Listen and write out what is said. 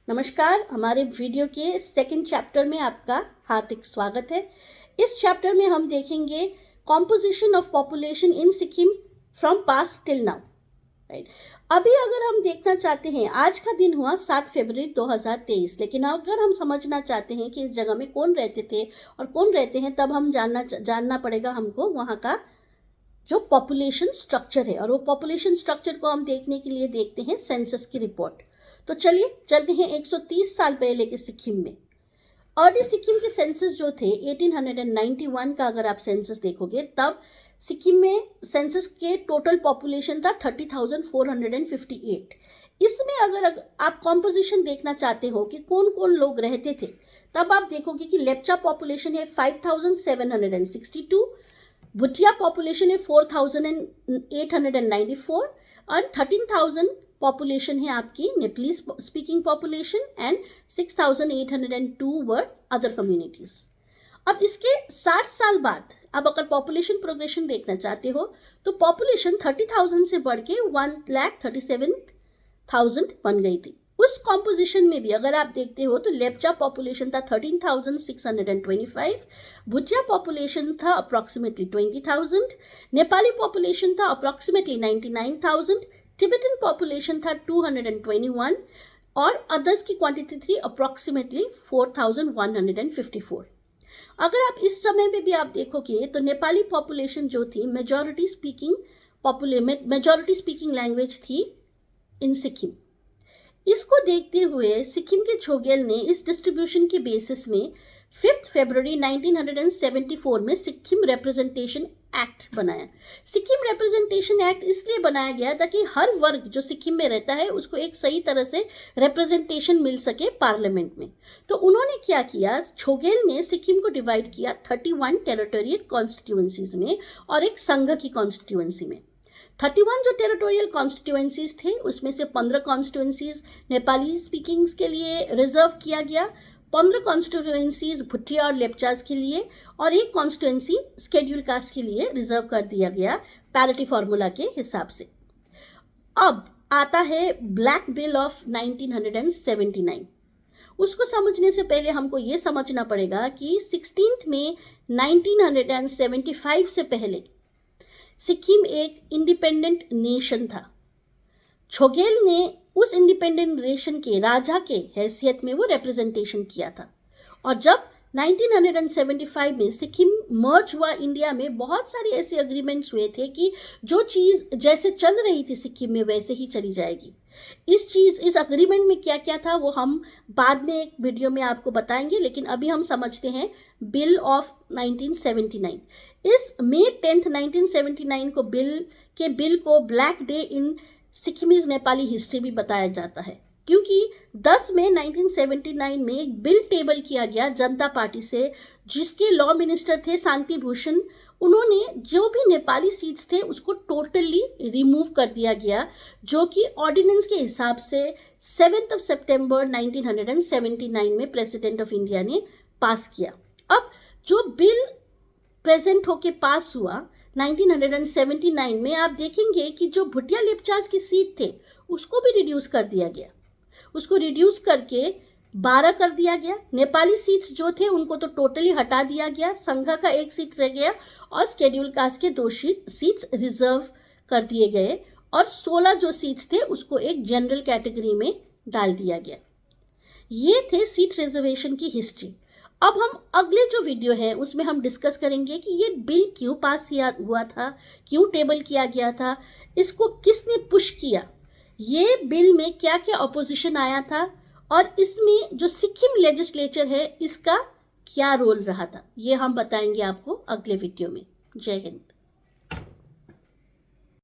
नमस्कार, हमारे वीडियो के सेकंड चैप्टर में आपका हार्दिक स्वागत है। इस चैप्टर में हम देखेंगे composition of population in Sikkim from past till now. Right, अभी अगर हम देखना चाहते हैं, आज का दिन हुआ 7 फरवरी 2023, लेकिन अगर हम समझना चाहते हैं कि इस जगह में कौन रहते थे और कौन रहते हैं, तब हम जानना पड़ेगा हमको वहाँ का जो पॉपुलेशन स्ट्रक्चर है। और वो पॉपुलेशन स्ट्रक्चर को हम देखने के लिए देखते हैं सेंसस की रिपोर्ट। तो चलिए चलते हैं 130 साल पहले के सिक्किम में। अर्ली सिक्किम के सेंसस जो थे 1891 का अगर आप सेंसस देखोगे, तब सिक्किम में सेंसस के टोटल पॉपुलेशन था 30,458। इसमें अगर आप कॉम्पोजिशन देखना चाहते हो कि कौन कौन लोग रहते थे, तब आप देखोगे कि लेप्चा पॉपुलेशन है 5,762, भुटिया पॉपुलेशन है 4,894 और 13,000 पॉपुलेशन है आपकी Nepali speaking population and 6,802 were other communities. अब इसके 60 साल बाद अब अगर पॉपुलेशन प्रोग्रेशन देखना चाहते हो तो पॉपुलेशन 30,000 से बढ़ के 1,37,000 बन गई थी। उस कॉम्पोजिशन में भी अगर आप देखते हो तो लेप्चा पॉपुलेशन था 13,625, भुटिया पॉपुलेशन था अप्रॉक्सीमेटली 20,000, नेपाली पॉपुलेशन था अप्रॉक्सीमेटली 99,000, टिबेटन पॉपुलेशन था 221 और अदर्स की क्वांटिटी थी अप्रॉक्सीमेटली 4,154। अगर आप इस समय में भी आप देखोगे तो नेपाली पॉपुलेशन जो थी मेजॉरिटी स्पीकिंग लैंग्वेज थी इन सिक्किम। इसको देखते हुए सिक्किम के छोगेल ने इस डिस्ट्रीब्यूशन के बेसिस में 5 फरवरी 1974 में सिक्किम रिप्रेजेंटेशन एक्ट बनाया। सिक्किम रिप्रेजेंटेशन एक्ट इसलिए बनाया गया ताकि हर वर्ग जो सिक्किम में रहता है उसको एक सही तरह से रिप्रेजेंटेशन मिल सके पार्लियामेंट में। तो उन्होंने क्या किया, छोगेल ने सिक्किम को डिवाइड किया 31 टेरिटोरियल कॉन्स्टिट्यूएंसीज में और एक संघ की कॉन्स्टिट्यूएंसी में। 31 जो टेरिटोरियल कॉन्स्टिट्यूएंसीज थे उसमें से 15 कॉन्स्टिट्यूएंसीज नेपाली स्पीकिंग्स के लिए रिजर्व किया गया, 15 कॉन्स्टिट्यूएंसीज भुटिया और लेप्चाज के लिए और एक कॉन्स्टिट्यूएंसी स्केड्यूल कास्ट के लिए रिजर्व कर दिया गया पैरिटी फार्मूला के हिसाब से। अब आता है ब्लैक बिल ऑफ 1979। उसको समझने से पहले हमको ये समझना पड़ेगा कि 16 मई 1975 से पहले सिक्किम एक इंडिपेंडेंट नेशन था। छोगेल ने उस इंडिपेंडेंट नेशन के राजा के हैसियत में वो रिप्रेजेंटेशन किया था। और जब 1975 में सिक्किम मर्ज हुआ इंडिया में, बहुत सारे ऐसे अग्रीमेंट्स हुए थे कि जो चीज़ जैसे चल रही थी सिक्किम में वैसे ही चली जाएगी। इस अग्रीमेंट में क्या क्या था वो हम बाद में एक वीडियो में आपको बताएंगे, लेकिन अभी हम समझते हैं बिल ऑफ 1979। इस मई 10, 1979 को बिल को black day in Sikkimese Nepali history भी बताया जाता है, क्योंकि 10 मई 1979 में एक बिल टेबल किया गया जनता पार्टी से, जिसके लॉ मिनिस्टर थे शांति भूषण। उन्होंने जो भी नेपाली सीट्स थे उसको टोटली रिमूव कर दिया गया, जो कि ऑर्डिनेंस के हिसाब से 7 सितंबर 1979 में प्रेसिडेंट ऑफ इंडिया ने पास किया। अब जो बिल प्रेजेंट होके पास हुआ 1979 में, आप देखेंगे कि जो भुटिया लेप्चाज की सीट थे उसको भी रिड्यूस कर दिया गया। उसको रिड्यूस करके 12 कर दिया गया। नेपाली सीट्स जो थे उनको तो टोटली हटा दिया गया, संघ का एक सीट रह गया और स्केड्यूल कास्ट के 2 सीट्स रिजर्व कर दिए गए और 16 जो सीट्स थे उसको एक जनरल कैटेगरी में डाल दिया गया। ये थे सीट रिजर्वेशन की हिस्ट्री। अब हम अगले जो वीडियो है उसमें हम डिस्कस करेंगे कि ये बिल क्यों पास हुआ था, क्यों टेबल किया गया था, इसको किसने पुश किया, ये बिल में क्या क्या अपोजिशन आया था और इसमें जो सिक्किम लेजिस्लेचर है इसका क्या रोल रहा था, ये हम बताएंगे आपको अगले वीडियो में। जय हिंद।